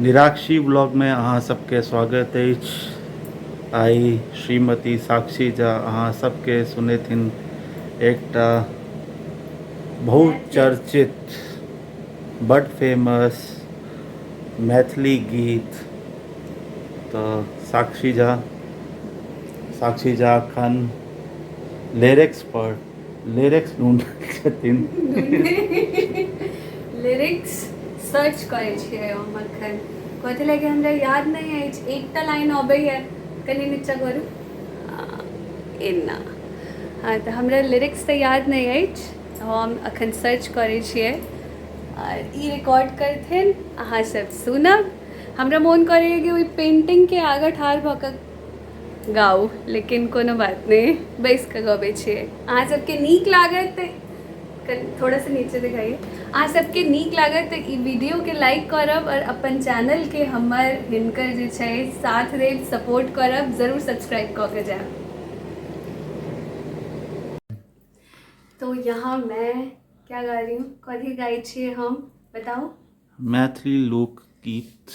निराक्षी blog में अहाँ सबके स्वागत अछि। आई श्रीमती साक्षी झा अहाँ सबके सुनेथिन एकटा बहुत चर्चित बड फेमस मैथिली गीत। तो साक्षी झा अखन लिरिक्स ढूंढ छथिन। लिरिक्स सर्च करै छियै हम अखन। कथी लगे हमरा याद नहीं अछि, एकटा लाइन अबैए, कनि नीचा करू। एना हाँ, तो हमरा लिरिक्स तो याद नहीं अछि, हम अखन सर्च करै छियै और ई रिकॉर्ड करथिन, अहाँ सब सुनब। हमरा मोन करैए कि ओहि पेंटिंगके आगाँ ठाढ़ भऽ कऽ गाउ, लेकिन कोनो बात नहीं, बैस कऽ गबै छियै। अहाँ सबके नीक लागत थोड़ा सा नीचे दिखाइए। अहाँ सबके नीक लागत तऽ ई वीडियो के लाइक करब और अपन चैनल के हमर हिनकर जे छै साथ देब, सपोर्ट करब, जरूर सब्सक्राइब कऽ के जाएब। तो यहाँ मैं क्या गा रही हूँ, कथी गाइ छियै हम, बताओ? मैथिली लोकगीत।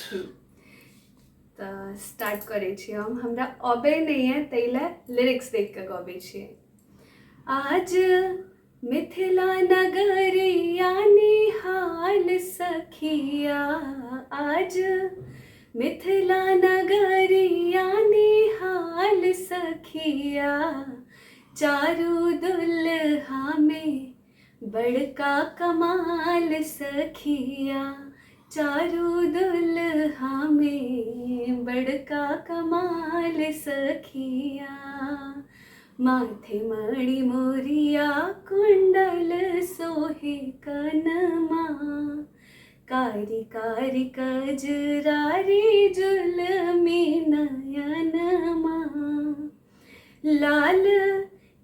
तऽ स्टार्ट करै छियै हम। हमरा अबै नहीं है, ताहि लए लिरिक्स देख कऽ गबै छियै। आज मिथिला नगरिया निहाल सखिया, आज मिथिला नगरिया निहाल सखिया, चारू दुल्हा में बड़का कमाल सखिया, चारू दुल्हा में बड़का कमाल सखिया, माथे मणि मोरिया कुंडल सोहे कनमा, कारी कारी कजरारी जुलमी नयनमा, लाल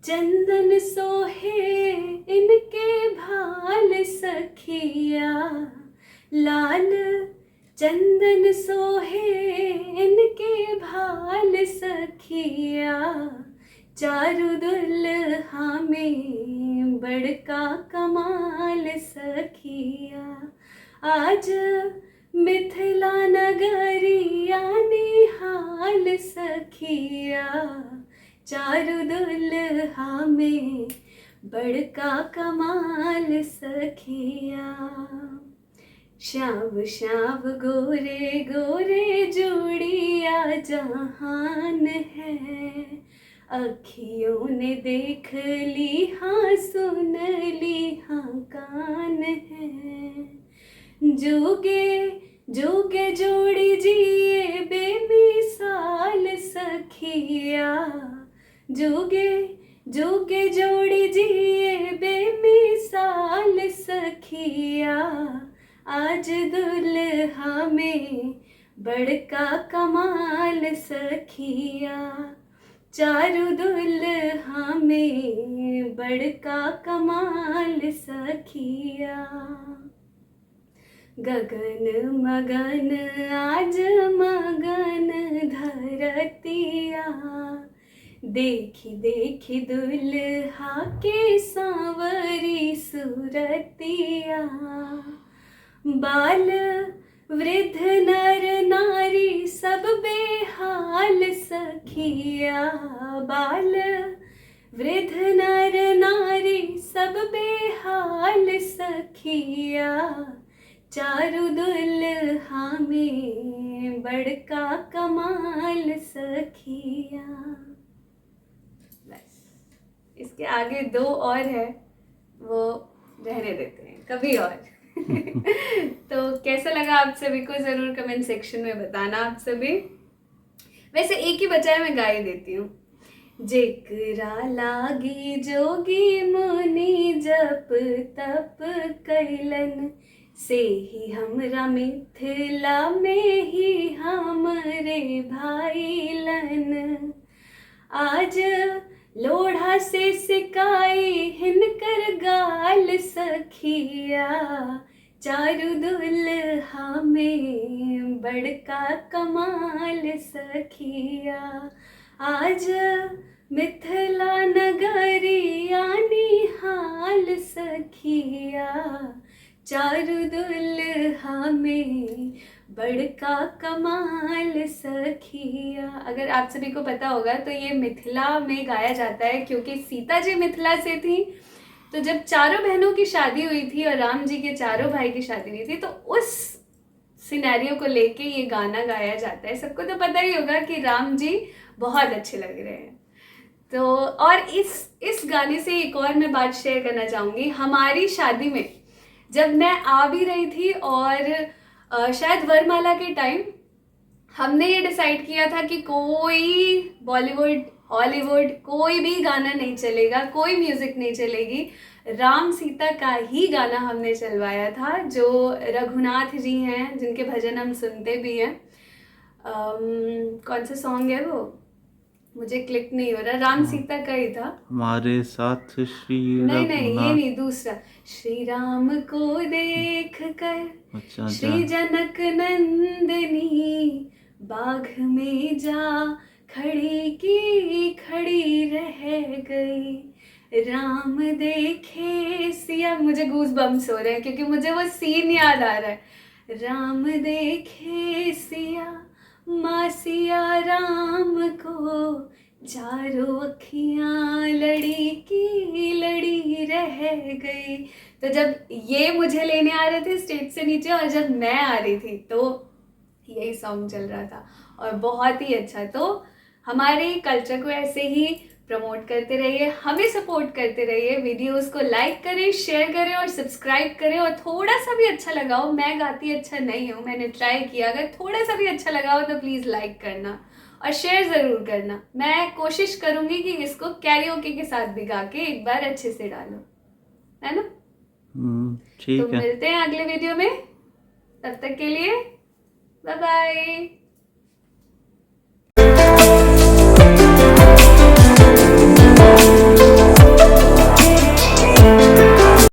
चंदन सोहे इनके भाल सखिया, लाल चंदन सोहे इनके भाल सखिया, चारू दुल्हा में बड़का कमाल सखिया, आज मिथिला नगरिया निहाल सखिया, चारू दुल्हा में बड़का कमाल सखिया, श्याम श्याम गोरे गोरे जोड़िया जहान है, अखियों ने देख ली हाँ सुन ली हाँ कान है, जोगे जोगे जोड़ी जिए बेमिसाल सखिया, जोगे जोगे जोड़ी जिए बेमिसाल सखिया, आज दुल्हा में बड़का कमाल सखिया, चारू दुल्हा में बड़का कमाल सखिया, गगन मगन आज मगन धरतिया, देखी देखी दुल्हा के सांवरी सूरतिया, बाल वृद्ध नर नारी सब बेहाल सखिया, बाल वृद्ध नर नारी सब बेहाल सखिया, चारू दुल्हा में बड़का कमाल सखिया। बस, इसके आगे दो और है, वो रहने देते हैं, कभी और। तो कैसा लगा आप सभी को जरूर कमेंट सेक्शन में बताना आप सभी। वैसे एक ही बचा है, मैं गा ही देती हूँ। जेकरा लागी जोगी मुनि जप तप कैलन, से ही हमरा मिथिला में ही हमरे भाईलन, आज लोढ़ा से सिकाई हिनकर गाल सखिया, चारू दुल्हा में बड़का कमाल सखिया, आज मिथिला नगरिया निहाल सखिया, चारू दुल्हा में बड़का कमाल सखिया। अगर आप सभी को पता होगा तो ये मिथिला में गाया जाता है, क्योंकि सीता जी मिथिला से थी। तो जब चारों बहनों की शादी हुई थी और राम जी के चारों भाई की शादी हुई थी, तो उस सिनेरियो को लेके ये गाना गाया जाता है। सबको तो पता ही होगा कि राम जी बहुत अच्छे लग रहे हैं। तो और इस गाने से एक और मैं बात शेयर करना चाहूँगी। हमारी शादी में जब मैं आ भी रही थी और शायद वरमाला के टाइम हमने ये डिसाइड किया था कि कोई बॉलीवुड हॉलीवुड कोई भी गाना नहीं चलेगा, कोई म्यूजिक नहीं चलेगी। राम सीता का ही गाना हमने चलवाया था, जो रघुनाथ जी हैं, जिनके भजन हम सुनते भी हैं। कौन सा सॉन्ग है वो, मुझे क्लिक नहीं हो रहा। राम सीता का ही था। हमारे साथ श्री नहीं नहीं, ये रघुनाथ। नहीं, दूसरा। श्री राम को देख कर अच्छा श्री जनक नंदनी बाग में जा खड़ी की खड़ी रह गई। राम देखे सिया, मुझे गूज बम्स हो रहे हैं क्योंकि मुझे वो सीन याद आ रहा है। राम देखे सिया माँ सिया राम को, चारों अखियां लड़ी की लड़ी रह गई। तो जब ये मुझे लेने आ रहे थे स्टेज से नीचे और जब मैं आ रही थी तो यही सॉन्ग चल रहा था और बहुत ही अच्छा। तो हमारे कल्चर को ऐसे ही प्रमोट करते रहिए, हमें सपोर्ट करते रहिए, वीडियोस को लाइक करें, शेयर करें और सब्सक्राइब करें। और थोड़ा सा भी अच्छा लगा हो, मैं गाती अच्छा नहीं हूँ, मैंने ट्राई किया, अगर थोड़ा सा भी अच्छा लगा हो तो प्लीज़ लाइक करना और शेयर ज़रूर करना। मैं कोशिश करूँगी कि इसको कैरियोके के साथ भी गा के एक बार अच्छे से डालो, है ना? तो ठीक है। मिलते हैं अगले वीडियो में, तब तक के लिए बाय बाय।